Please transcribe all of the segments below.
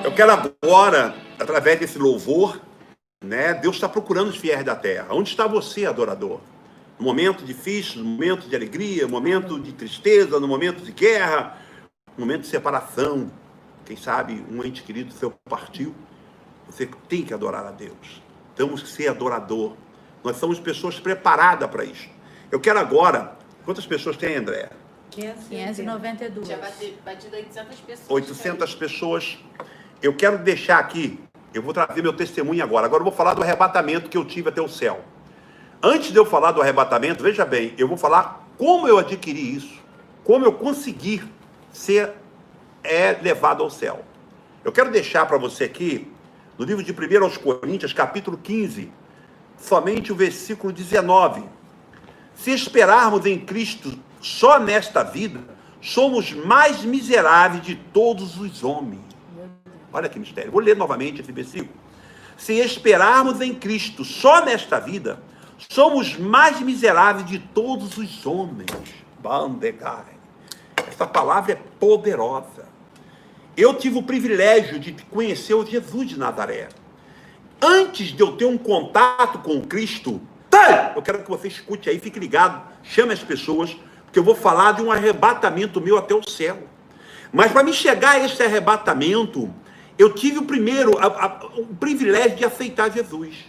Eu quero agora, através desse louvor, né? Deus está procurando os fiéis da terra. Onde está você, adorador? No momento difícil, no momento de alegria, no momento de tristeza, no momento de guerra, no momento de separação. Quem sabe um ente querido seu partiu. Você tem que adorar a Deus. Temos que ser adorador. Nós somos pessoas preparadas para isso. Eu quero agora... Quantas pessoas tem, André? 592. Já batido 800 pessoas. 800 pessoas. Eu quero deixar aqui, eu vou trazer meu testemunho agora. Agora eu vou falar do arrebatamento que eu tive até o céu. Antes de eu falar do arrebatamento, veja bem, eu vou falar como eu adquiri isso. Como eu consegui ser levado ao céu. Eu quero deixar para você aqui, no livro de 1 aos Coríntios, capítulo 15, somente o versículo 19. Se esperarmos em Cristo só nesta vida, somos mais miseráveis de todos os homens. Olha que mistério. Vou ler novamente esse versículo. Se esperarmos em Cristo só nesta vida, somos mais miseráveis de todos os homens. Bandegai. Essa palavra é poderosa. Eu tive o privilégio de conhecer o Jesus de Nazaré. Antes de eu ter um contato com Cristo, eu quero que você escute aí, fique ligado, chame as pessoas, porque eu vou falar de um arrebatamento meu até o céu. Mas para me chegar a esse arrebatamento, eu tive o privilégio de aceitar Jesus.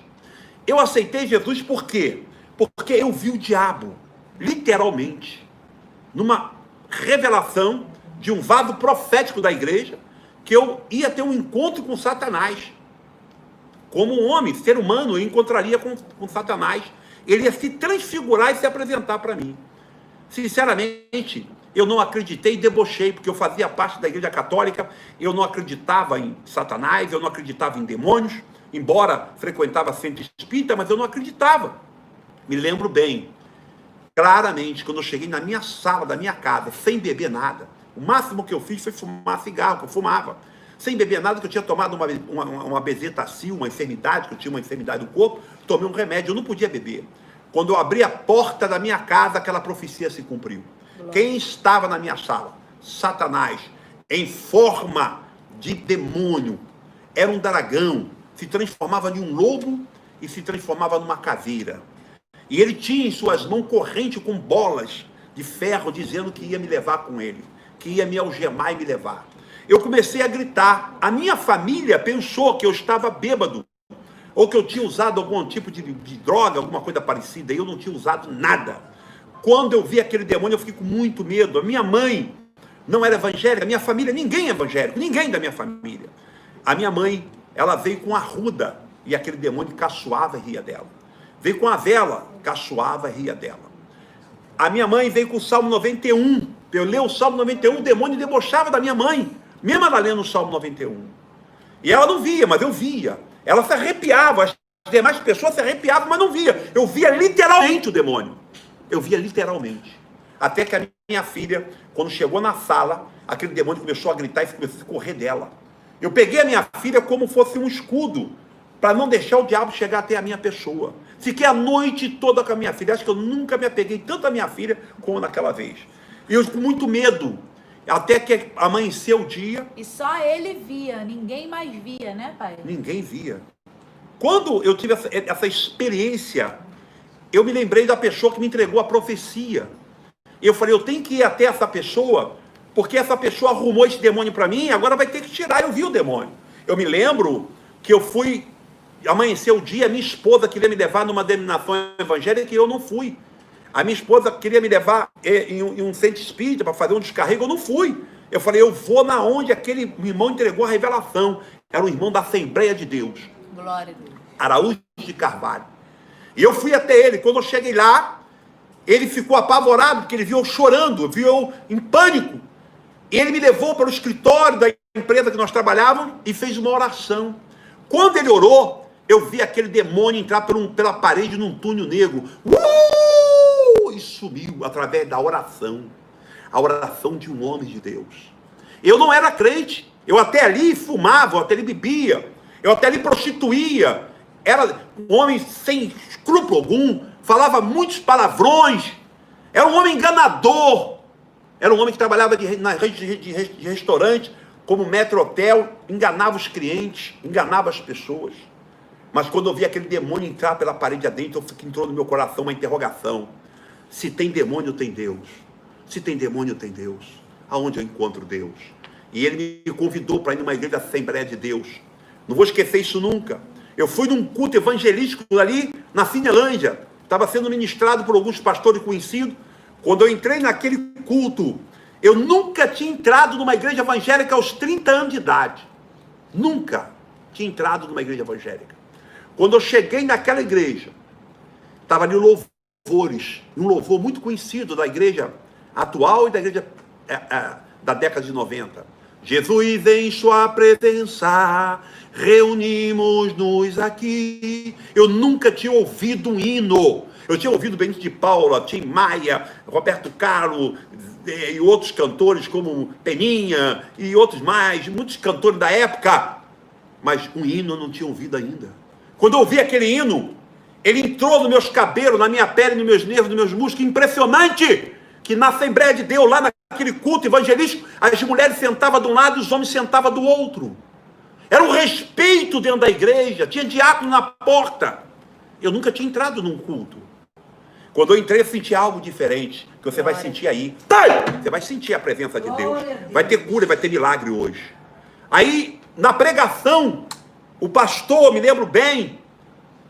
Eu aceitei Jesus por quê? Porque eu vi o diabo, literalmente, numa revelação de um vaso profético da igreja, que eu ia ter um encontro com Satanás. Como um homem, ser humano, eu encontraria com Satanás. Ele ia se transfigurar e se apresentar para mim. Sinceramente, eu não acreditei e debochei, porque eu fazia parte da igreja católica, eu não acreditava em Satanás, eu não acreditava em demônios, embora frequentava centro espírita, mas eu não acreditava. Me lembro bem, claramente, quando eu cheguei na minha sala da minha casa, sem beber nada, o máximo que eu fiz foi fumar cigarro, que eu fumava. Sem beber nada, que eu tinha tomado uma bezetacil, uma enfermidade, que eu tinha uma enfermidade do corpo, tomei um remédio, eu não podia beber. Quando eu abri a porta da minha casa, aquela profecia se cumpriu. Quem estava na minha sala? Satanás, em forma de demônio, era um dragão, se transformava em um lobo e se transformava numa caveira. E ele tinha em suas mãos corrente com bolas de ferro, dizendo que ia me levar com ele, que ia me algemar e me levar. Eu comecei a gritar. A minha família pensou que eu estava bêbado, ou que eu tinha usado algum tipo de droga, alguma coisa parecida, e eu não tinha usado nada. Quando eu vi aquele demônio, eu fiquei com muito medo. A minha mãe não era evangélica, a minha família, ninguém é evangélico, ninguém da minha família. A minha mãe, ela veio com a arruda, e aquele demônio caçoava e ria dela. Veio com a vela, caçoava e ria dela. A minha mãe veio com o Salmo 91. Eu li o Salmo 91, o demônio debochava da minha mãe, mesmo ela lendo o Salmo 91. E ela não via, mas eu via. Ela se arrepiava, as demais pessoas se arrepiavam, mas não via. Eu via literalmente o demônio. Eu via literalmente. Até que a minha filha, quando chegou na sala, aquele demônio começou a gritar e começou a correr dela. Eu peguei a minha filha como fosse um escudo, para não deixar o diabo chegar até a minha pessoa. Fiquei a noite toda com a minha filha. Acho que eu nunca me apeguei tanto à minha filha como naquela vez. E eu com muito medo. Até que amanheceu o dia. E só ele via, ninguém mais via, né, pai? Ninguém via. Quando eu tive essa experiência, eu me lembrei da pessoa que me entregou a profecia. Eu falei, eu tenho que ir até essa pessoa, porque essa pessoa arrumou esse demônio para mim, agora vai ter que tirar. Eu vi o demônio. Eu me lembro que eu fui, amanheceu o dia, minha esposa queria me levar numa denominação evangélica e eu não fui. A minha esposa queria me levar em um centro espírita para fazer um descarrego, eu não fui. Eu falei, eu vou na onde aquele irmão entregou a revelação. Era um irmão da Assembleia de Deus. Glória a Deus. Araújo de Carvalho. E eu fui até ele. Quando eu cheguei lá, ele ficou apavorado, porque ele viu eu chorando, viu eu em pânico. Ele me levou para o escritório da empresa que nós trabalhávamos e fez uma oração. Quando ele orou, eu vi aquele demônio entrar pela parede num túnel negro. E sumiu através da oração. A oração de um homem de Deus. Eu não era crente. Eu até ali fumava, eu até ali bebia. Eu até ali prostituía. Era um homem sem escrúpulo algum. Falava muitos palavrões. Era um homem enganador. Era um homem que trabalhava na rede de restaurante. como Metrotel, enganava os clientes, enganava as pessoas. Mas quando eu vi aquele demônio entrar pela parede adentro, entrou no meu coração uma interrogação. Se tem demônio, tem Deus. Se tem demônio, tem Deus. Aonde eu encontro Deus? E ele me convidou para ir numa igreja da Assembleia de Deus. Não vou esquecer isso nunca. Eu fui num culto evangelístico ali na Cinelândia. Estava sendo ministrado por alguns pastores conhecidos. Quando eu entrei naquele culto, eu nunca tinha entrado numa igreja evangélica aos 30 anos de idade. Nunca tinha entrado numa igreja evangélica. Quando eu cheguei naquela igreja, estava ali louvores, um louvor muito conhecido da igreja atual e da igreja da década de 90. Jesus em sua presença, reunimos-nos aqui. Eu nunca tinha ouvido um hino. Eu tinha ouvido Benito de Paula, Tim Maia, Roberto Carlos e outros cantores como Peninha e outros mais, muitos cantores da época. Mas um hino eu não tinha ouvido ainda. Quando eu ouvi aquele hino, ele entrou nos meus cabelos, na minha pele, nos meus nervos, nos meus músculos. Impressionante que na Assembleia de Deus, lá naquele culto evangelístico, as mulheres sentavam de um lado e os homens sentavam do outro. Era um respeito dentro da igreja, tinha diácono na porta. Eu nunca tinha entrado num culto. Quando eu entrei, eu senti algo diferente, que você vai sentir aí. Você vai sentir a presença de Deus. Vai ter cura, vai ter milagre hoje. Aí, na pregação, o pastor, me lembro bem,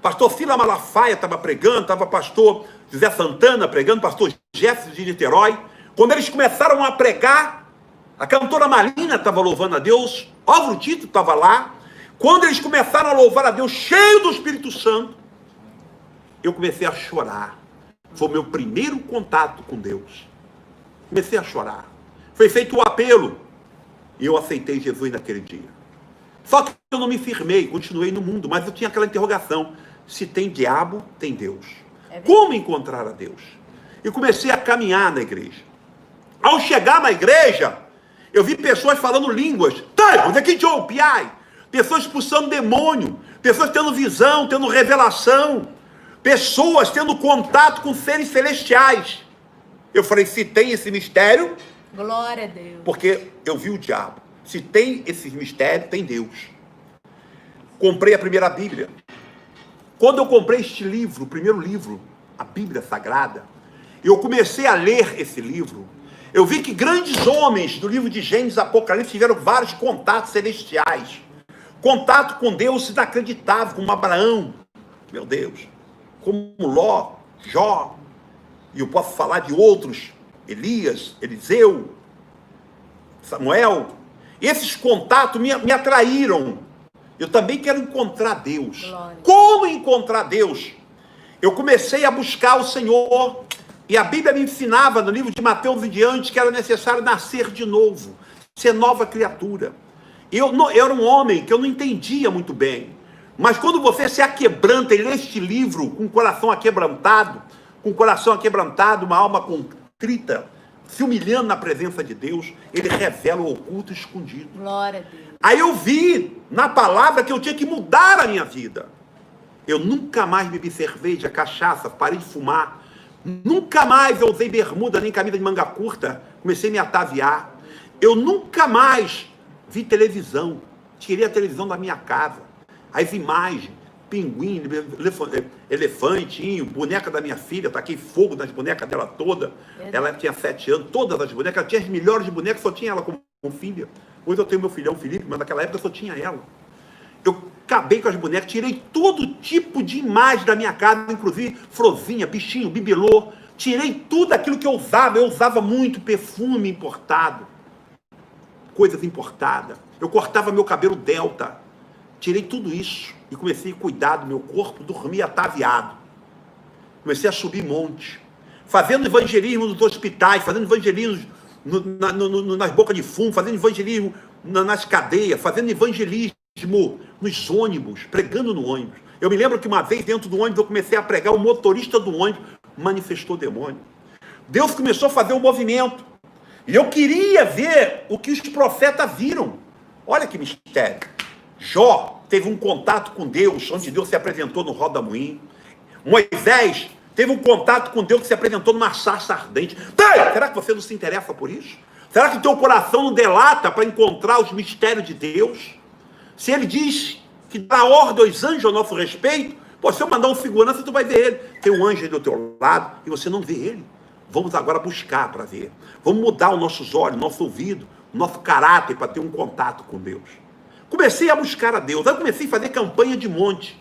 pastor Sila Malafaia estava pregando, estava pastor José Santana pregando, pastor Jefferson de Niterói. Quando eles começaram a pregar, a cantora Marina estava louvando a Deus, Álvaro Tito estava lá. Quando eles começaram a louvar a Deus, cheio do Espírito Santo, eu comecei a chorar. Foi o meu primeiro contato com Deus. Comecei a chorar. Foi feito o apelo e eu aceitei Jesus naquele dia. Só que eu não me firmei, continuei no mundo, mas eu tinha aquela interrogação: se tem diabo, tem Deus. Como encontrar a Deus? E comecei a caminhar na igreja. Ao chegar na igreja, eu vi pessoas falando línguas. Pessoas expulsando demônio, pessoas tendo visão, tendo revelação, pessoas tendo contato com seres celestiais. Eu falei, se tem esse mistério, glória a Deus. Porque eu vi o diabo. Se tem esse mistério, tem Deus. Comprei a primeira Bíblia. Quando eu comprei este livro, o primeiro livro, a Bíblia Sagrada, eu comecei a ler esse livro. Eu vi que grandes homens do livro de Gênesis e Apocalipse tiveram vários contatos celestiais. Contato com Deus inacreditável, como Abraão, meu Deus, como Ló, Jó, e eu posso falar de outros, Elias, Eliseu, Samuel. Esses contatos me atraíram. Eu também quero encontrar Deus. Glória. Como encontrar Deus? Eu comecei a buscar o Senhor, e a Bíblia me ensinava, no livro de Mateus em diante, que era necessário nascer de novo, ser nova criatura. Eu era um homem que eu não entendia muito bem, mas quando você se aquebranta e lê este livro com o coração aquebrantado, uma alma contrita, se humilhando na presença de Deus, ele revela o oculto e escondido. Glória a Deus. Aí eu vi na palavra que eu tinha que mudar a minha vida. Eu nunca mais bebi cerveja, cachaça, parei de fumar. Nunca mais eu usei bermuda nem camisa de manga curta, comecei a me ataviar. Eu nunca mais vi televisão, tirei a televisão da minha casa. As imagens, pinguim, elefantinho, boneca da minha filha, taquei fogo nas bonecas dela toda. Ela tinha 7 anos, todas as bonecas, ela tinha as melhores bonecas, só tinha ela como filha. Hoje eu tenho meu filhão Felipe, mas naquela época eu só tinha ela. Eu acabei com as bonecas, tirei todo tipo de imagem da minha casa, inclusive florzinha, bichinho, bibelô. Tirei tudo aquilo que eu usava muito perfume importado, coisas importadas. Eu cortava meu cabelo delta, tirei tudo isso e comecei a cuidar do meu corpo, dormir ataviado. Comecei a subir monte, fazendo evangelismo nos hospitais, fazendo evangelismo nas bocas de fumo, fazendo evangelismo nas cadeias, fazendo evangelismo nos ônibus, pregando no ônibus. Eu me lembro que uma vez dentro do ônibus eu comecei a pregar, o motorista do ônibus manifestou demônio. Deus começou a fazer um movimento. E eu queria ver o que os profetas viram. Olha que mistério. Jó teve um contato com Deus, onde Deus se apresentou no roda-moinho. Moisés teve um contato com Deus que se apresentou numa sarça ardente. Será que você não se interessa por isso? Será que teu coração não delata para encontrar os mistérios de Deus? Se ele diz que dá ordem aos anjos ao nosso respeito, pô, se eu mandar um segurança, tu vai ver ele. Tem um anjo aí do teu lado e você não vê ele. Vamos agora buscar para ver. Vamos mudar os nossos olhos, nosso ouvido, nosso caráter para ter um contato com Deus. Comecei a buscar a Deus. Aí comecei a fazer campanha de monte.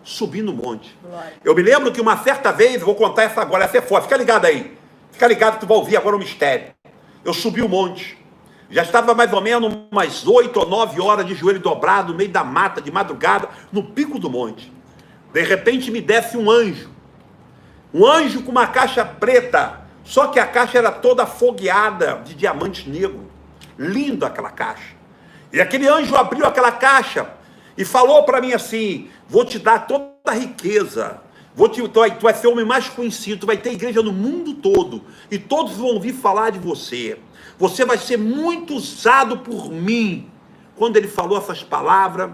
Subir no monte. Eu me lembro que uma certa vez, eu vou contar essa agora, essa é forte. Fica ligado aí. Fica ligado que tu vai ouvir agora o mistério. Eu subi o monte. Já estava mais ou menos umas 8 ou 9 horas de joelho dobrado, no meio da mata, de madrugada, no pico do monte. De repente me desce um anjo. Um anjo com uma caixa preta. Só que a caixa era toda fogueada de diamantes negros. Lindo aquela caixa. E aquele anjo abriu aquela caixa e falou para mim assim: vou te dar toda a riqueza. Tu vai ser o homem mais conhecido. Tu vai ter igreja no mundo todo. E todos vão ouvir falar de você. Você vai ser muito usado por mim. Quando ele falou essas palavras,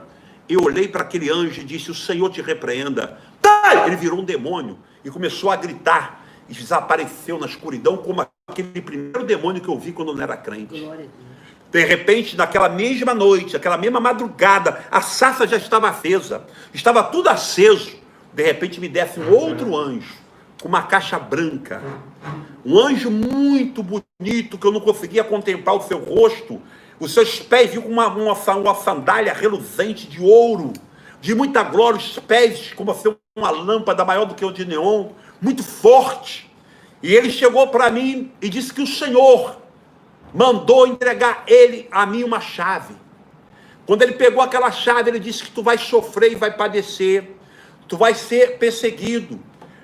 eu olhei para aquele anjo e disse: o Senhor te repreenda. Ele virou um demônio e começou a gritar. E desapareceu na escuridão como aquele primeiro demônio que eu vi quando eu não era crente. De repente, naquela mesma noite, aquela mesma madrugada, a sarça já estava acesa. Estava tudo aceso. De repente me desce um outro anjo, com uma caixa branca. Um anjo muito bonito, que eu não conseguia contemplar o seu rosto. Os seus pés viam com uma sandália reluzente de ouro, de muita glória. Os pés como se uma lâmpada maior do que o de neon, muito forte. E ele chegou para mim e disse que o Senhor mandou entregar a mim uma chave. Quando ele pegou aquela chave, ele disse que tu vai sofrer e vai padecer. Tu vai ser perseguido,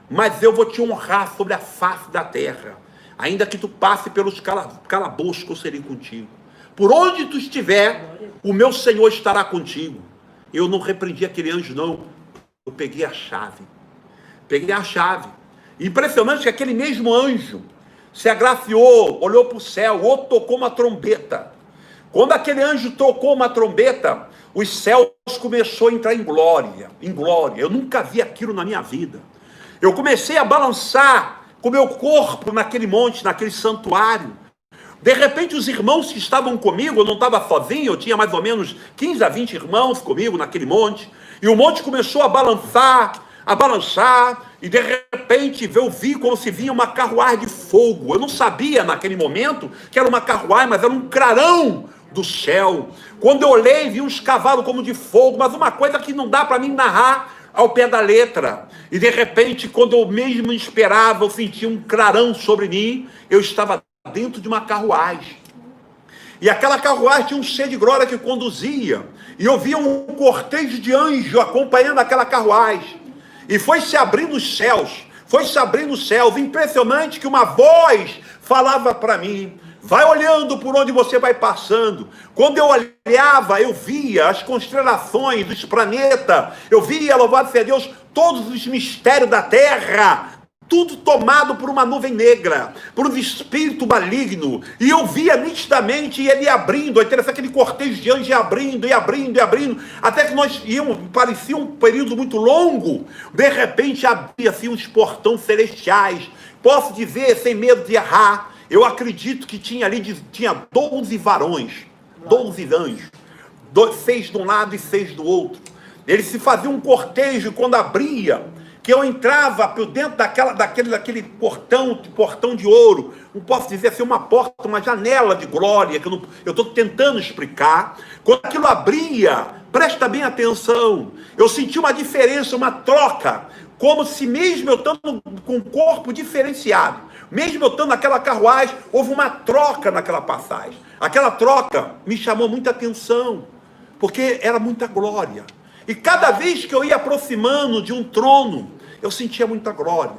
mas eu vou te honrar sobre a face da terra. Ainda que tu passe pelos calabouços, que eu serei contigo. Por onde tu estiver, o meu Senhor estará contigo. Eu não repreendi aquele anjo, não. Eu peguei a chave. Peguei a chave. Impressionante que aquele mesmo anjo se agraciou, olhou para o céu, ou tocou uma trombeta. Quando aquele anjo tocou uma trombeta, os céus começou a entrar em glória, em glória. Eu nunca vi aquilo na minha vida. Eu comecei a balançar com o meu corpo naquele monte, naquele santuário. De repente os irmãos que estavam comigo, eu não estava sozinho, eu tinha mais ou menos 15 a 20 irmãos comigo naquele monte. E o monte começou a balançar, e de repente eu vi como se vinha uma carruagem de fogo. Eu não sabia naquele momento que era uma carruagem, mas era um clarão do céu. Quando eu olhei, vi uns cavalos como de fogo, mas uma coisa que não dá para mim narrar ao pé da letra. E de repente, quando eu mesmo esperava, eu senti um clarão sobre mim. Eu estava dentro de uma carruagem. E aquela carruagem tinha um cheio de glória que conduzia. E eu via um cortejo de anjos acompanhando aquela carruagem. E foi se abrindo os céus. Foi se abrindo os céus. Impressionante que uma voz falava para mim: vai olhando por onde você vai passando. Quando eu olhava, eu via as constelações dos planetas. Eu via, louvado seja Deus, todos os mistérios da terra. Tudo tomado por uma nuvem negra, por um espírito maligno. E eu via nitidamente ele abrindo, aquele cortejo de anjos abrindo, até que nós íamos, parecia um período muito longo. De repente abria-se uns portões celestiais. Posso dizer, sem medo de errar, eu acredito que tinha 12 varões, 12 anjos, 6 de um lado e 6 do outro. Eles se faziam um cortejo. Quando abria, que eu entrava por dentro daquele portão de ouro, não posso dizer assim, uma porta, uma janela de glória, que eu estou tentando explicar. Quando aquilo abria, presta bem atenção, eu senti uma diferença, uma troca, como se mesmo eu estando com um corpo diferenciado, mesmo eu estando naquela carruagem, houve uma troca naquela passagem. Aquela troca me chamou muita atenção, porque era muita glória. E cada vez que eu ia aproximando de um trono, eu sentia muita glória.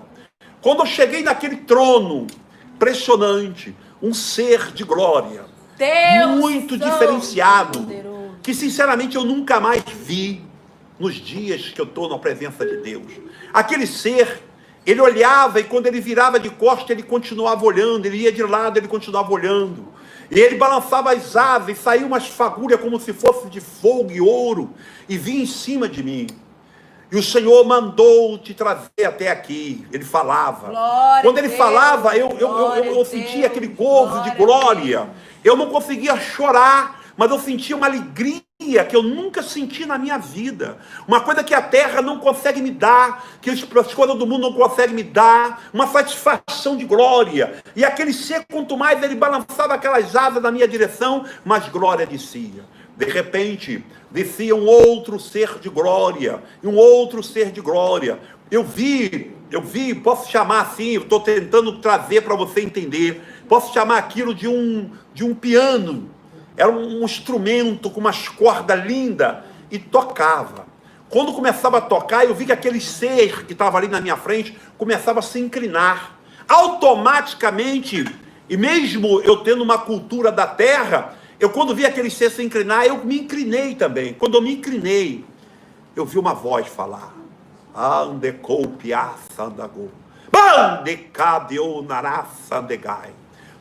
Quando eu cheguei naquele trono, impressionante, um ser de glória, Deus muito diferenciado, poderoso, que sinceramente eu nunca mais vi nos dias que eu estou na presença de Deus. Aquele ser, ele olhava e quando ele virava de costas, ele continuava olhando, ele ia de lado, ele continuava olhando. E ele balançava as asas e saía umas fagulhas como se fosse de fogo e ouro e vinha em cima de mim. E o Senhor mandou te trazer até aqui. Ele falava. Glória Quando ele a Deus, falava, eu glória a sentia Deus, aquele gozo de glória. Eu não conseguia chorar, mas eu sentia uma alegria que eu nunca senti na minha vida. Uma coisa que a terra não consegue me dar, que as coisas do mundo não conseguem me dar, uma satisfação de glória. E aquele ser, quanto mais ele balançava aquelas asas na minha direção, mais glória descia. De repente, descia um outro ser de glória, e um outro ser de glória. Eu vi, posso chamar assim, eu estou tentando trazer para você entender, posso chamar aquilo de um piano. Era um instrumento com umas cordas lindas e tocava. Quando começava a tocar, eu vi que aquele ser que estava ali na minha frente começava a se inclinar. Automaticamente, e mesmo eu tendo uma cultura da terra, eu quando vi aquele ser se inclinar, eu me inclinei também. Quando eu me inclinei, eu vi uma voz falar. Andecou piaça andagou. Bandecadeu naraça andegai.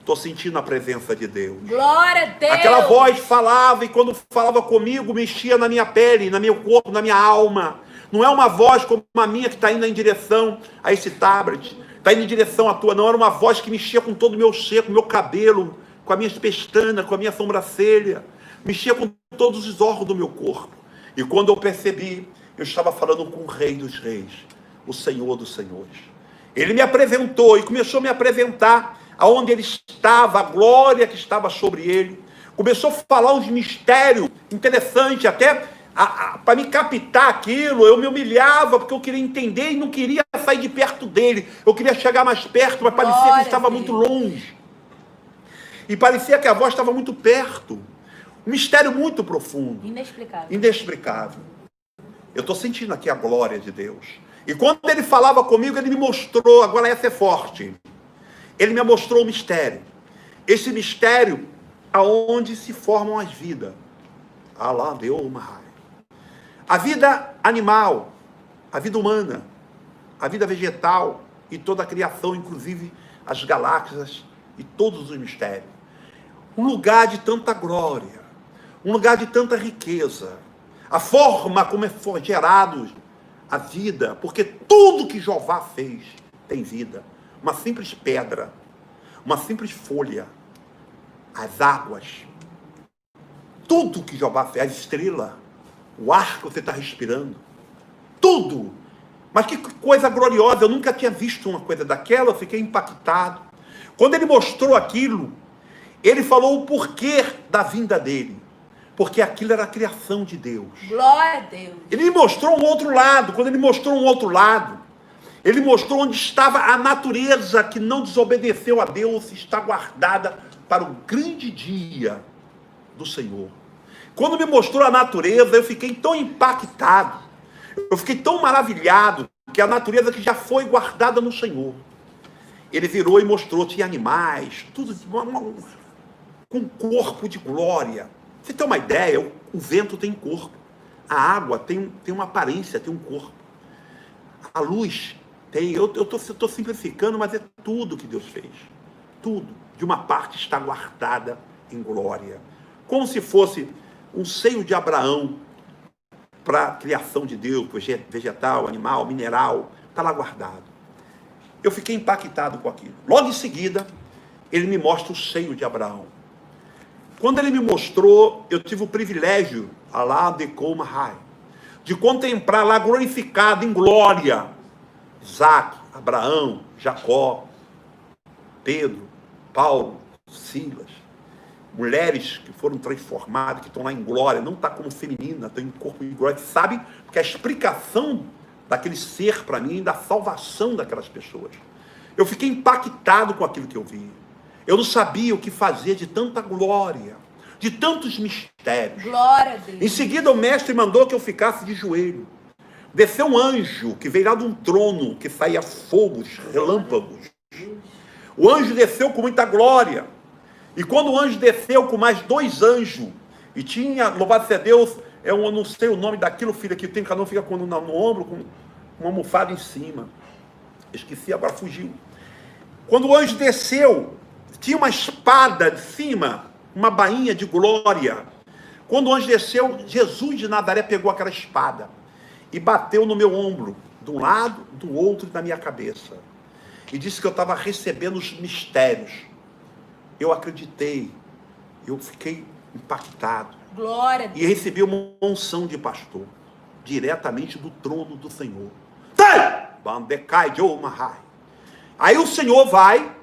Estou sentindo a presença de Deus. Glória a Deus. Aquela voz falava, e quando falava comigo, mexia na minha pele, no meu corpo, na minha alma. Não é uma voz como a minha que está indo em direção a esse tablet, está indo em direção à tua, não. Era uma voz que mexia com todo o meu ser, com o meu cabelo, com as minhas pestanas, com a minha sobrancelha. Mexia com todos os órgãos do meu corpo. E quando eu percebi, eu estava falando com o Rei dos Reis, o Senhor dos Senhores. Ele me apresentou e começou a me apresentar aonde ele estava, a glória que estava sobre ele. Começou a falar uns mistérios interessantes, até para me captar aquilo. Eu me humilhava porque eu queria entender e não queria sair de perto dele. Eu queria chegar mais perto, mas parecia que estava muito longe. E parecia que a voz estava muito perto. Um mistério muito profundo. Inexplicável. Inexplicável. Eu estou sentindo aqui a glória de Deus. E quando ele falava comigo, ele me mostrou, agora essa é forte. Ele me mostrou um mistério. Esse mistério aonde se formam as vidas. A vida animal, a vida humana, a vida vegetal e toda a criação, inclusive as galáxias e todos os mistérios. Um lugar de tanta glória, um lugar de tanta riqueza. A forma como foi gerado a vida, porque tudo que Jeová fez tem vida. Uma simples pedra, uma simples folha, as águas, tudo que Jeová fez, a estrela, o ar que você está respirando, tudo. Mas que coisa gloriosa, eu nunca tinha visto uma coisa daquela, eu fiquei impactado. Quando ele mostrou aquilo, ele falou o porquê da vinda dele, porque aquilo era a criação de Deus. Glória a Deus. Ele me mostrou um outro lado. Quando ele mostrou um outro lado, ele mostrou onde estava a natureza que não desobedeceu a Deus, está guardada para o grande dia do Senhor. Quando me mostrou a natureza, eu fiquei tão impactado, eu fiquei tão maravilhado, que a natureza que já foi guardada no Senhor. Ele virou e mostrou, tinha animais, tudo com corpo de glória. Você tem uma ideia, o vento tem corpo, a água tem uma aparência, tem um corpo, a luz tem, eu estou simplificando, mas é tudo que Deus fez, tudo, de uma parte está guardada em glória, como se fosse um seio de Abraão para a criação de Deus, vegetal, animal, mineral, está lá guardado. Eu fiquei impactado com aquilo. Logo em seguida, ele me mostra o seio de Abraão. Quando ele me mostrou, eu tive o privilégio, de contemplar lá glorificado em glória, Isaac, Abraão, Jacó, Pedro, Paulo, Silas, mulheres que foram transformadas, que estão lá em glória, não está como feminina, estão em corpo de glória, sabe? Porque a explicação daquele ser para mim, da salvação daquelas pessoas. Eu fiquei impactado com aquilo que eu vi. Eu não sabia o que fazer de tanta glória, de tantos mistérios. Glória a Deus. Em seguida, o mestre mandou que eu ficasse de joelho. Desceu um anjo que veio lá de um trono que saía fogos, relâmpagos. O anjo desceu com muita glória. E quando o anjo desceu com mais 2 anjos, e tinha, louvado seja Deus, eu não sei o nome daquilo, filho, que tem, cada um fica no ombro com uma almofada em cima. Esqueci, agora fugiu. Quando o anjo desceu, tinha uma espada de cima, uma bainha de glória. Quando o anjo desceu, Jesus de Nazaré pegou aquela espada e bateu no meu ombro, de um lado, do outro, na minha cabeça. E disse que eu estava recebendo os mistérios. Eu acreditei Eu fiquei impactado. Glória a Deus. E recebi uma unção de pastor, diretamente do trono do Senhor. Aí o Senhor vai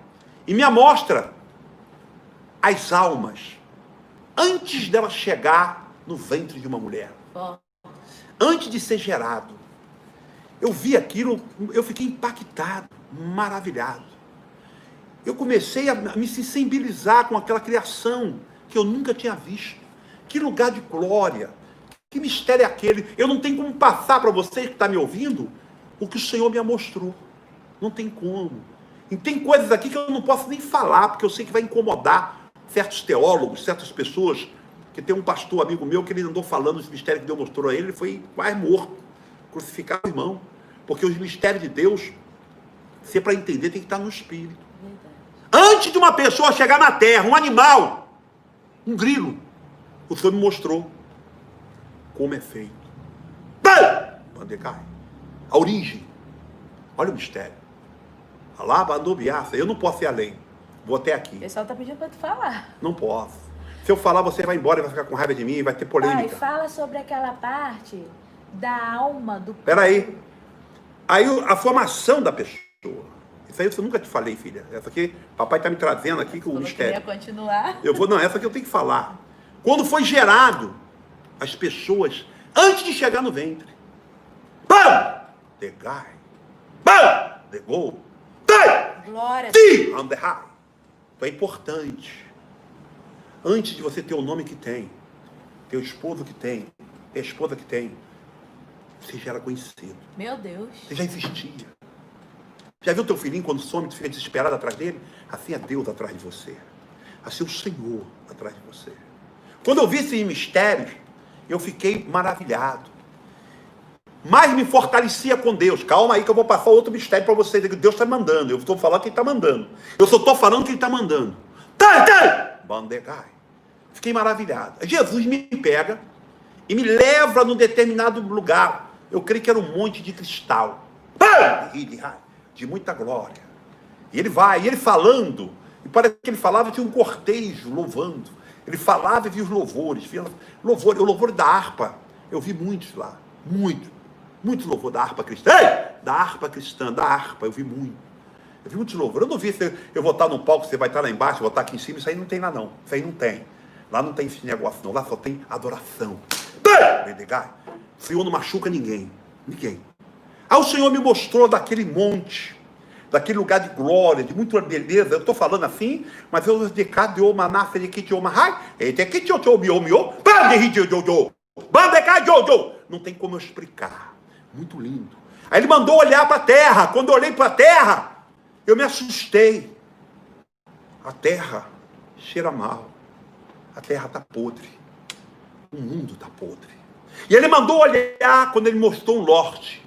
e me mostra as almas antes dela chegar no ventre de uma mulher. Ó, Antes de ser gerado. Eu vi aquilo, eu fiquei impactado, maravilhado. Eu comecei a me sensibilizar com aquela criação que eu nunca tinha visto. Que lugar de glória, que mistério é aquele? Eu não tenho como passar para você que está me ouvindo o que o Senhor me mostrou. Não tem como. E tem coisas aqui que eu não posso nem falar, porque eu sei que vai incomodar certos teólogos, certas pessoas. Que tem um pastor amigo meu que ele andou falando esse mistério que Deus mostrou a ele, ele foi quase morto, crucificado, irmão. Porque os mistérios de Deus, se é para entender, tem que estar no Espírito. verdade. Antes de uma pessoa chegar na terra, um animal, um grilo, o Senhor me mostrou como é feito. A origem. Olha o mistério. Eu não posso ir além. Vou até O aqui. pessoal tá pedindo pra tu falar. Não posso. Se eu falar, você vai embora e vai ficar com raiva de mim e vai ter Pai, polêmica. fala sobre aquela parte da alma do... Peraí. Aí a formação da pessoa. Isso aí eu nunca te falei, filha. Essa aqui, papai está me trazendo aqui com o Falou que ia mistério. continuar. Não, essa aqui eu tenho que falar. Quando foi gerado, as pessoas, antes de chegar no ventre, pam! The guy. Pam! The go. Glória a Deus. On the high. Então é importante. Antes de você ter o nome que tem, ter o esposo que tem, ter a esposa que tem, você já era conhecido. Meu Deus. Você já existia. Já viu teu filhinho quando some, tu fica desesperado atrás dele? Assim é Deus atrás de você. Assim é o Senhor atrás de você. Quando eu vi esses mistérios, eu fiquei maravilhado. Mas me fortalecia com Deus. Calma aí que eu vou passar outro mistério para vocês. Que Deus está mandando. Eu estou falando que Ele está mandando. Eu só estou falando que Ele está mandando. Bandegai. Fiquei maravilhado. Jesus me pega e me leva num determinado lugar. Eu creio que era um monte de cristal. De muita glória. E ele vai, e ele falando, e parece que ele falava, tinha um cortejo louvando. Ele falava e via os louvores. O louvor da harpa. Eu vi muitos lá. Muito louvor da harpa cristã. Da harpa cristã, da harpa. Eu vi muito. Eu vi muitos louvores. Eu não vi se eu vou estar no palco, você vai estar lá embaixo, eu vou estar aqui em cima. Isso aí não tem lá não. Isso aí não tem. Lá não tem esse negócio não. Lá só tem adoração. O Senhor não machuca ninguém. Ninguém. Aí o Senhor me mostrou daquele monte, daquele lugar de glória, de muita beleza. Eu estou falando assim, mas eu de cada uma nasce de que uma não tem como eu explicar. Muito lindo. Aí ele mandou olhar para a terra. Quando eu olhei para a terra, eu me assustei. A terra cheira mal. A terra está podre. O mundo está podre. E ele mandou olhar, quando ele mostrou um lorde,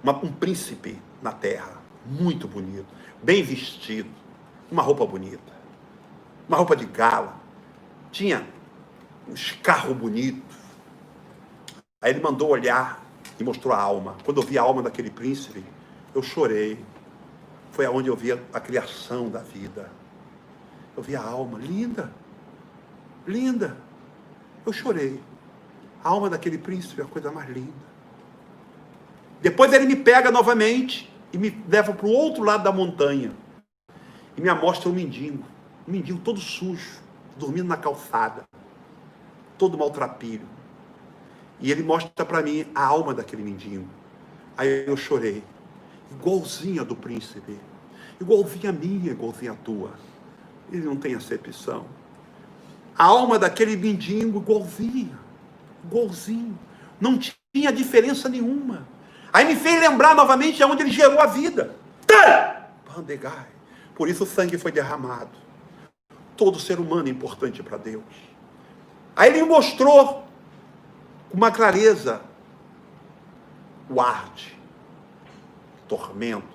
um príncipe na terra, muito bonito, bem vestido, uma roupa bonita, uma roupa de gala, tinha uns carros bonitos. Aí ele mandou olhar e mostrou a alma. Quando eu vi a alma daquele príncipe, eu chorei. Foi aonde eu vi a criação da vida. Eu vi a alma, linda, linda. Eu chorei. A alma daquele príncipe é a coisa mais linda. Depois ele me pega novamente e me leva para o outro lado da montanha. E me mostra um mendigo todo sujo, dormindo na calçada, todo maltrapilho. E ele mostra para mim a alma daquele mendigo. Aí eu chorei. Igualzinha do príncipe. Igualzinha a minha, igualzinha a tua. Ele não tem acepção. A alma daquele mendigo igualzinha. Igualzinho. Não tinha diferença nenhuma. Aí me fez lembrar novamente de onde ele gerou a vida. Por isso o sangue foi derramado. Todo ser humano é importante para Deus. Aí ele me mostrou com uma clareza o arde, tormento.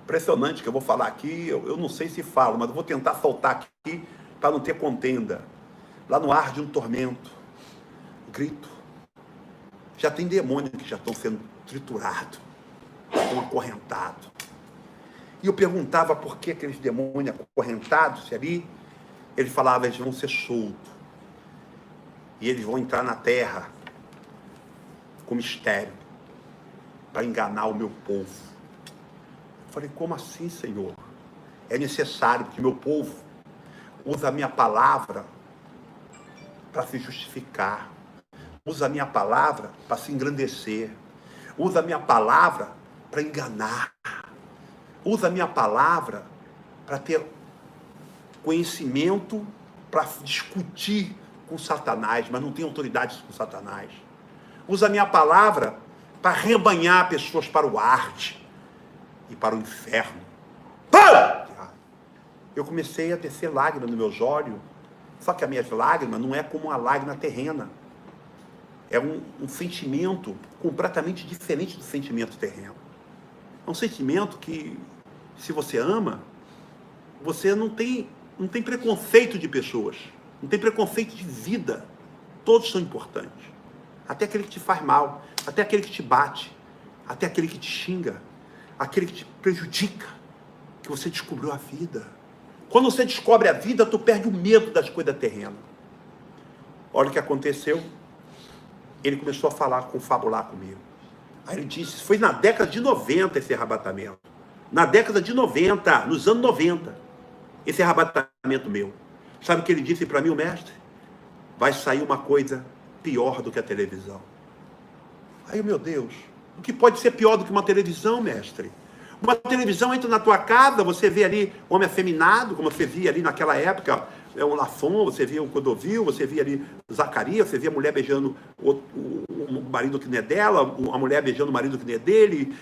Impressionante que eu vou falar aqui, eu não sei se falo, mas eu vou tentar soltar aqui para não ter contenda. Lá no arde um tormento, grito. Já tem demônios que já estão sendo triturados, estão acorrentados. E eu perguntava por que aqueles demônios acorrentados ali, Ele falava, eles vão ser soltos. E eles vão entrar na terra com mistério, para enganar o meu povo. Eu falei, como assim, Senhor? É necessário que meu povo use a minha palavra para se justificar. Usa a minha palavra para se engrandecer. Usa a minha palavra para enganar. Usa a minha palavra para ter conhecimento, para discutir com Satanás, mas não tem autoridade com Satanás. Usa a minha palavra para rebanhar pessoas para o Hades e para o inferno. Eu comecei a descer lágrimas nos meus olhos, só que as minhas lágrimas não é como uma lágrima terrena. É um sentimento completamente diferente do sentimento terreno. É um sentimento que, se você ama, você não tem preconceito de pessoas, não tem preconceito de vida. Todos são importantes. Até aquele que te faz mal, até aquele que te bate, até aquele que te xinga, aquele que te prejudica, que você descobriu a vida. Quando você descobre a vida, tu perde o medo das coisas terrenas. Olha o que aconteceu. Ele começou a confabular comigo. Aí ele disse, foi na década de 90 esse arrebatamento. Na década de 90, nos anos 90, esse arrebatamento meu. Sabe o que ele disse para mim, o mestre? Vai sair uma coisa pior do que a televisão. Aí, meu Deus, o que pode ser pior do que uma televisão, mestre? Uma televisão entra na tua casa, você vê ali homem afeminado, como você via ali naquela época, o Lafon, você via o Codovil, você via ali Zacarias, você via a mulher beijando o marido que não é dela, a mulher beijando o marido que não é dele,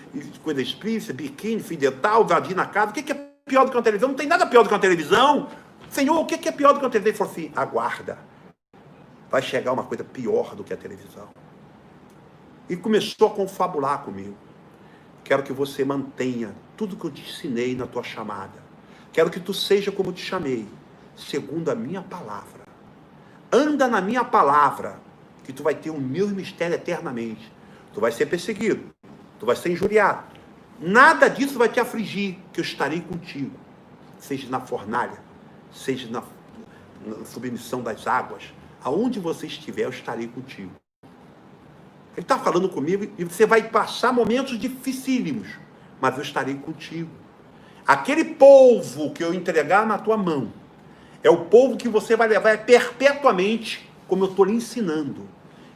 coisa explícita, biquíni, fio dental, vadia na casa. O que é pior do que uma televisão? Não tem nada pior do que uma televisão. Senhor, o que é pior do que uma televisão? Ele falou assim, aguarda. Vai chegar uma coisa pior do que a televisão. E começou a confabular comigo. Quero que você mantenha tudo que eu te ensinei na tua chamada. Quero que tu seja como eu te chamei, segundo a minha palavra. Anda na minha palavra, que tu vai ter o meu mistério eternamente. Tu vai ser perseguido, tu vai ser injuriado. Nada disso vai te afligir, que eu estarei contigo. Seja na fornalha, seja na submissão das águas. Aonde você estiver, eu estarei contigo. Ele está falando comigo e você vai passar momentos dificílimos, mas eu estarei contigo. Aquele povo que eu entregar na tua mão, é o povo que você vai levar perpetuamente, como eu estou lhe ensinando.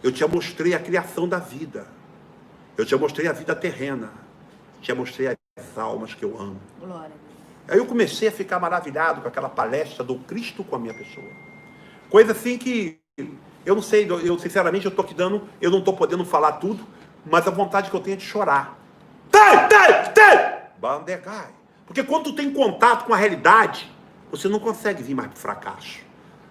Eu te mostrei a criação da vida. Eu te mostrei a vida terrena. Te mostrei as almas que eu amo. Glória. Aí eu comecei a ficar maravilhado com aquela palestra do Cristo com a minha pessoa. Coisa assim que, eu não sei, eu sinceramente, eu não estou podendo falar tudo, mas a vontade que eu tenho é de chorar. Bandegai. Porque quando tu tem contato com a realidade, você não consegue vir mais para o fracasso.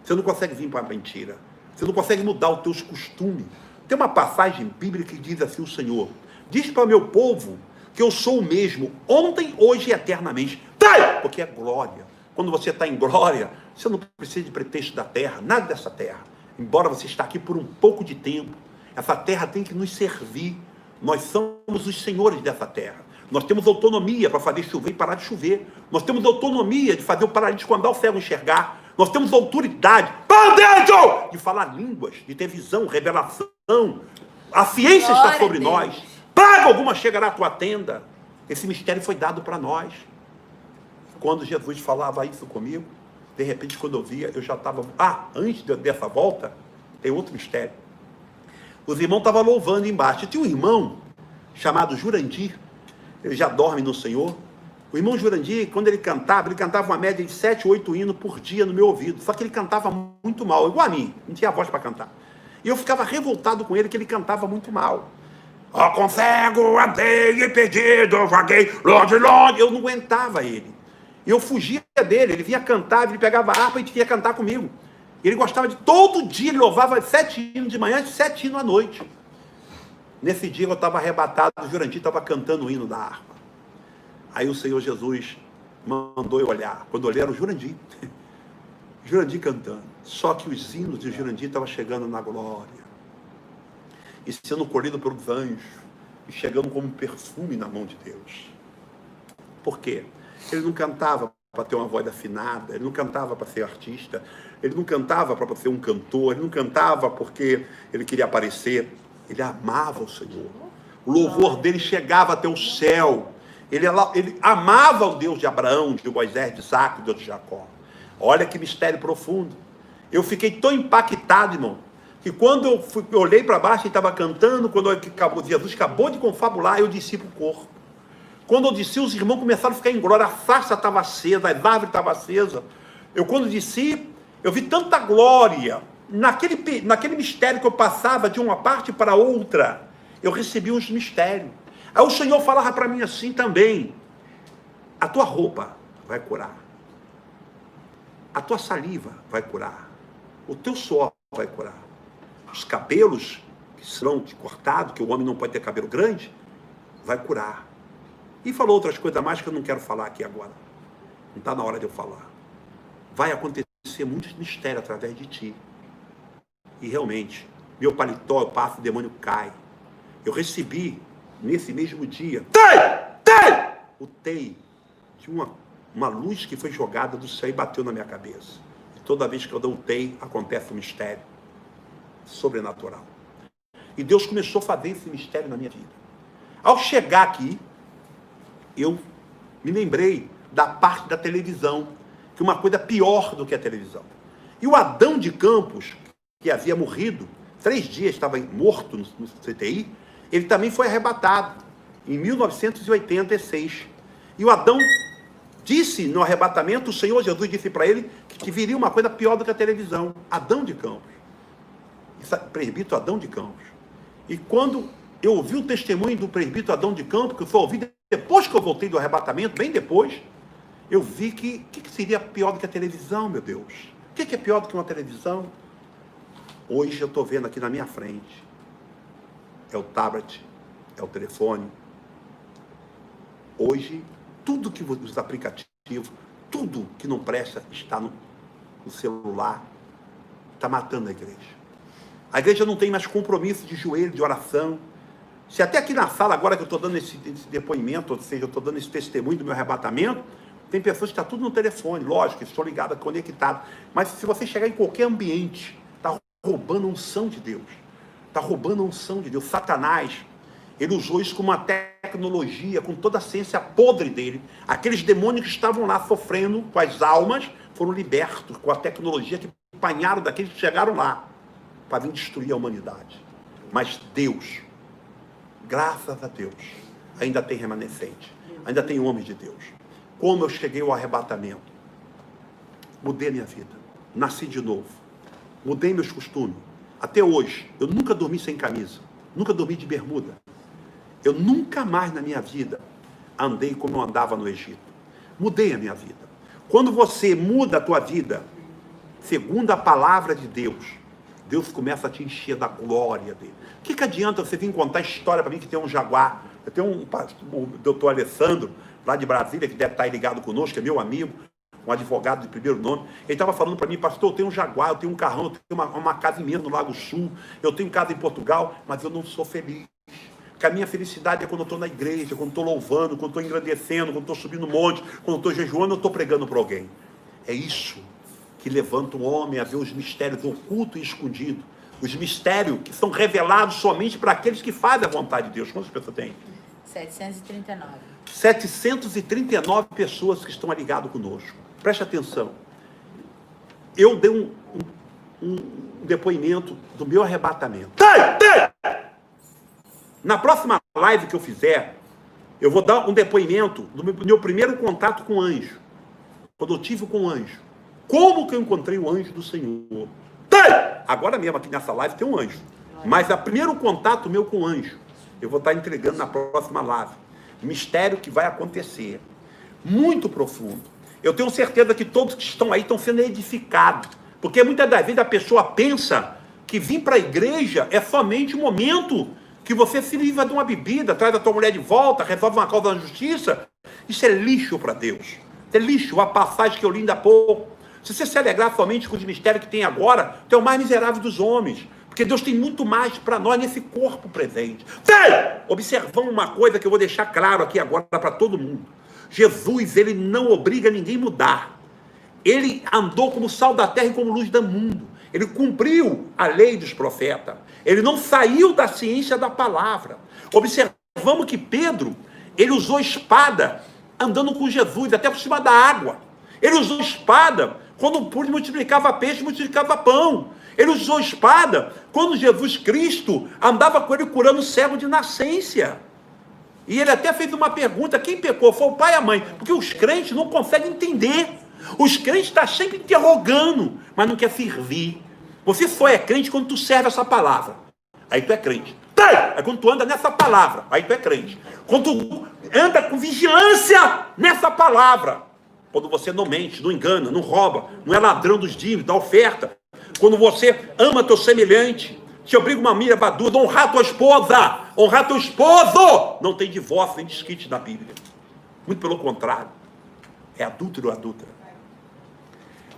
Você não consegue vir para a mentira. Você não consegue mudar os teus costumes. Tem uma passagem bíblica que diz assim, o Senhor, diz para o meu povo que eu sou o mesmo, ontem, hoje e eternamente. Porque é glória. Quando você está em glória, você não precisa de pretexto da terra, nada dessa terra. Embora você está aqui por um pouco de tempo, essa terra tem que nos servir. Nós somos os senhores dessa terra. Nós temos autonomia para fazer chover e parar de chover. Nós temos autonomia de fazer o paralítico andar, o cego enxergar. Nós temos autoridade de falar línguas, de ter visão, revelação. A ciência está sobre nós. Praga alguma chegará à tua tenda. Esse mistério foi dado para nós. Quando Jesus falava isso comigo, de repente, quando eu via, eu já estava... antes dessa volta, tem outro mistério. Os irmãos estavam louvando embaixo. Tinha um irmão chamado Jurandir. Ele já dorme no Senhor. O irmão Jurandir, quando ele cantava uma média de 7, 8 hinos por dia no meu ouvido. Só que ele cantava muito mal, igual a mim. Não tinha voz para cantar. E eu ficava revoltado com ele, que ele cantava muito mal. Com cego, andei e perdido, vaguei, longe, longe. Eu não aguentava ele. E eu fugia dele. Ele vinha cantar, ele pegava a harpa e ia cantar comigo. Ele gostava de todo dia, ele louvava 7 hinos de manhã e 7 hinos à noite. Nesse dia eu estava arrebatado, o Jurandir estava cantando o hino da harpa. Aí o Senhor Jesus mandou eu olhar. Quando eu olhei era o Jurandir. Jurandir cantando. Só que os hinos de Jurandir estavam chegando na glória. E sendo colhido pelos anjos. E chegando como um perfume na mão de Deus. Por quê? Ele não cantava para ter uma voz afinada, ele não cantava para ser artista, ele não cantava para ser um cantor, ele não cantava porque ele queria aparecer, ele amava o Senhor. O louvor dele chegava até o céu. Ele amava o Deus de Abraão, de Moisés, de Isaac, o Deus de Jacó. Olha que mistério profundo. Eu fiquei tão impactado, irmão, que quando eu olhei para baixo, ele estava cantando, quando Jesus acabou de confabular, eu desci para o corpo. Quando eu desci, os irmãos começaram a ficar em glória, a sarça estava acesa, as árvores estavam acesas. Quando desci, eu vi tanta glória. Naquele mistério que eu passava de uma parte para outra, eu recebi uns mistérios. Aí o Senhor falava para mim assim também: a tua roupa vai curar, a tua saliva vai curar, o teu suor vai curar, os cabelos que serão cortados, que o homem não pode ter cabelo grande, vai curar. E falou outras coisas mais que eu não quero falar aqui agora. Não está na hora de eu falar. Vai acontecer muitos mistérios através de ti. E realmente, meu paletó, eu passo, o demônio cai. Eu recebi, nesse mesmo dia, o tei de uma luz que foi jogada do céu e bateu na minha cabeça. E toda vez que eu dou um tei, acontece um mistério sobrenatural. E Deus começou a fazer esse mistério na minha vida. Ao chegar aqui, eu me lembrei da parte da televisão, que é uma coisa pior do que a televisão. E o Adão de Campos, que havia morrido, 3 dias estava morto no CTI, ele também foi arrebatado, em 1986. E o Adão disse no arrebatamento, o Senhor Jesus disse para ele que viria uma coisa pior do que a televisão. Adão de Campos. Presbítero Adão de Campos. E quando eu ouvi o testemunho do presbítero Adão de Campos, que foi ouvido depois que eu voltei do arrebatamento, bem depois, eu vi que seria pior do que a televisão, meu Deus. O que é pior do que uma televisão? Hoje eu estou vendo aqui na minha frente. É o tablet, é o telefone. Hoje, tudo que os aplicativos, tudo que não presta está no celular, está matando a igreja. A igreja não tem mais compromisso de joelho, de oração. Se até aqui na sala, agora que eu estou dando esse depoimento, ou seja, eu estou dando esse testemunho do meu arrebatamento, tem pessoas que estão tudo no telefone, lógico, estou ligado, conectado. Mas se você chegar em qualquer ambiente, está roubando a unção de Deus. Está roubando a unção de Deus. Satanás, ele usou isso como uma tecnologia, com toda a ciência podre dele. Aqueles demônios que estavam lá sofrendo com as almas, foram libertos com a tecnologia que apanharam daqueles que chegaram lá, para vir destruir a humanidade. Mas Deus, graças a Deus, ainda tem remanescente, ainda tem homens de Deus. Como eu cheguei ao arrebatamento, mudei a minha vida, nasci de novo, mudei meus costumes. Até hoje, eu nunca dormi sem camisa, nunca dormi de bermuda. Eu nunca mais na minha vida andei como eu andava no Egito. Mudei a minha vida. Quando você muda a tua vida, segundo a palavra de Deus, Deus começa a te encher da glória dele. O que adianta você vir contar história para mim que tem um jaguar? Eu tenho o doutor Alessandro, lá de Brasília, que deve estar aí ligado conosco, que é meu amigo, um advogado de primeiro nome. Ele estava falando para mim: pastor, eu tenho um jaguar, eu tenho um carrão, eu tenho uma casa imensa no Lago Sul, eu tenho casa em Portugal, mas eu não sou feliz. Porque a minha felicidade é quando eu estou na igreja, quando estou louvando, quando estou engrandecendo, quando estou subindo um monte, quando estou jejuando, eu estou pregando para alguém. É isso que levanta o homem a ver os mistérios ocultos e escondidos. Os mistérios que são revelados somente para aqueles que fazem a vontade de Deus. Quantas pessoas tem? 739. 739 pessoas que estão ligadas conosco. Preste atenção. Eu dei um depoimento do meu arrebatamento. Na próxima live que eu fizer, eu vou dar um depoimento do meu primeiro contato com o anjo. Quando eu tive com o anjo. Como que eu encontrei o anjo do Senhor? Agora mesmo aqui nessa live tem um anjo. Mas o primeiro contato meu com o anjo, eu vou estar entregando na próxima live. Mistério que vai acontecer. Muito profundo. Eu tenho certeza que todos que estão aí estão sendo edificados. Porque muitas das vezes a pessoa pensa que vir para a igreja é somente um momento que você se livra de uma bebida, traz a tua mulher de volta, resolve uma causa da justiça. Isso é lixo para Deus. Isso é lixo. A passagem que eu li ainda há pouco. Se você se alegrar somente com os mistérios que tem agora, tu é o mais miserável dos homens. Porque Deus tem muito mais para nós nesse corpo presente. Observando uma coisa que eu vou deixar claro aqui agora para todo mundo. Jesus, ele não obriga ninguém a mudar. Ele andou como sal da terra e como luz do mundo. Ele cumpriu a lei dos profetas. Ele não saiu da ciência da palavra. Observamos que Pedro, ele usou espada andando com Jesus, até por cima da água. Ele usou espada quando multiplicava peixe, multiplicava pão. Ele usou espada quando Jesus Cristo andava com ele curando cego de nascença. E ele até fez uma pergunta: quem pecou? Foi o pai e a mãe? Porque os crentes não conseguem entender. Os crentes estão sempre interrogando, mas não quer servir. Você só é crente quando tu serve essa palavra. Aí tu é crente. Aí quando tu anda nessa palavra, aí tu é crente. Quando tu anda com vigilância nessa palavra. Quando você não mente, não engana, não rouba, não é ladrão dos dívidos, da oferta. Quando você ama teu semelhante, te obriga uma mira badura, honrar tua esposa, honrar teu esposo. Não tem divórcio, nem desquite na Bíblia. Muito pelo contrário. É adúltero ou adúltera.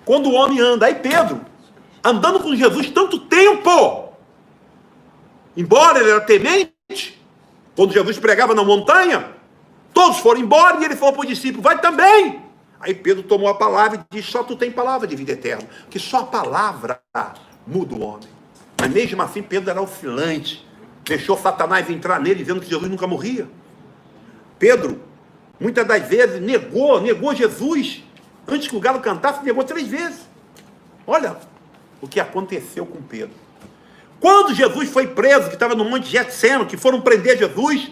Quando o homem anda, aí Pedro, andando com Jesus tanto tempo, embora ele era temente, quando Jesus pregava na montanha, todos foram embora e ele falou para o discípulo: vai também. Aí Pedro tomou a palavra e disse: só tu tem palavra de vida eterna, que só a palavra muda o homem. Mas mesmo assim Pedro era oscilante, deixou Satanás entrar nele dizendo que Jesus nunca morria. Pedro, muitas das vezes, negou Jesus. Antes que o galo cantasse, negou 3 vezes. Olha o que aconteceu com Pedro. Quando Jesus foi preso, que estava no Monte Getsêmani, que foram prender Jesus,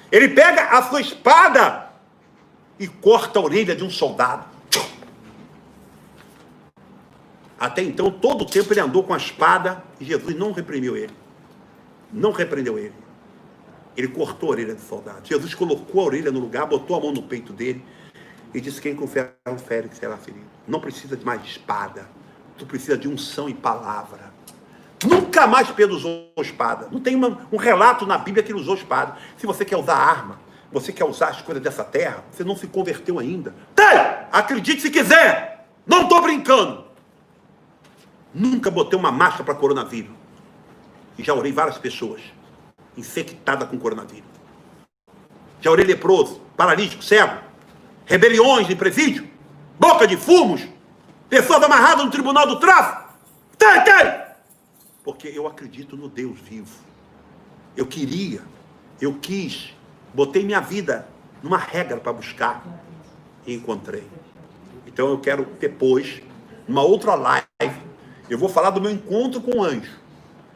ele pega a sua espada e corta a orelha de um soldado. Até então, todo o tempo ele andou com a espada e Jesus não reprimiu ele. Não repreendeu ele. Ele cortou a orelha do soldado. Jesus colocou a orelha no lugar, botou a mão no peito dele e disse: quem com ferro fere, que será ferido. Não precisa de mais espada. Tu precisa de unção e palavra. Nunca mais Pedro usou espada. Não tem um relato na Bíblia que ele usou espada. Se você quer usar arma, você quer usar as coisas dessa terra, você não se converteu ainda. Acredite se quiser. Não estou brincando. Nunca botei uma máscara para coronavírus. E já orei várias pessoas infectadas com coronavírus. Já orei leproso, paralítico, cego, rebeliões em presídio, boca de fumos, pessoas amarradas no tribunal do tráfico. Porque eu acredito no Deus vivo. Eu quis, botei minha vida numa regra para buscar e encontrei. Então eu quero depois, numa outra live, eu vou falar do meu encontro com o anjo.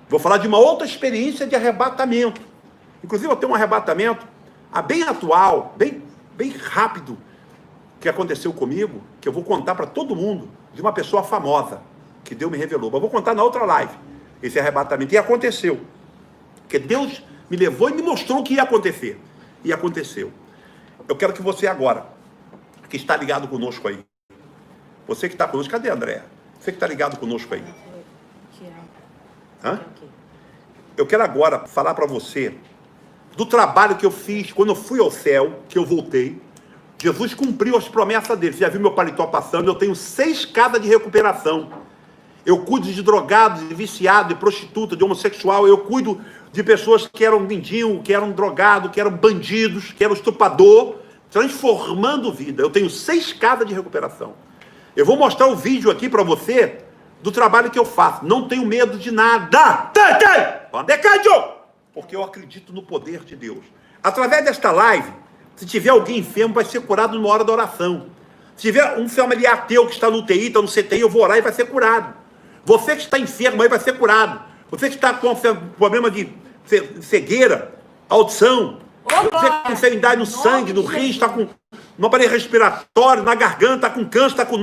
Vou falar de uma outra experiência de arrebatamento. Inclusive eu tenho um arrebatamento bem atual, bem rápido, que aconteceu comigo, que eu vou contar para todo mundo, de uma pessoa famosa, que Deus me revelou. Mas eu vou contar na outra live, esse arrebatamento. E aconteceu. Porque Deus me levou e me mostrou o que ia acontecer. E aconteceu. Eu quero que você agora, que está ligado conosco aí, você que está conosco, cadê André? Você que está ligado conosco aí. Hã? Eu quero agora falar para você do trabalho que eu fiz quando eu fui ao céu, que eu voltei. Jesus cumpriu as promessas dele. Você já viu meu paletó passando? Eu tenho 6 casas de recuperação. Eu cuido de drogados, de viciados, de prostituta, de homossexual. Eu cuido de pessoas que eram mendigos, que eram drogados, que eram bandidos, que eram estuprador, transformando vida. Eu tenho 6 casas de recuperação. Eu vou mostrar o vídeo aqui para você do trabalho que eu faço. Não tenho medo de nada. Porque eu acredito no poder de Deus. Através desta live, se tiver alguém enfermo, vai ser curado numa hora da oração. Se tiver um familiar ateu que está no UTI, está no CTI, eu vou orar e vai ser curado. Você que está enfermo aí vai ser curado. Você que está com problema de cegueira, audição, você que tem enfermidade no sangue, no rim, está com no aparelho respiratório, na garganta, está com câncer, está com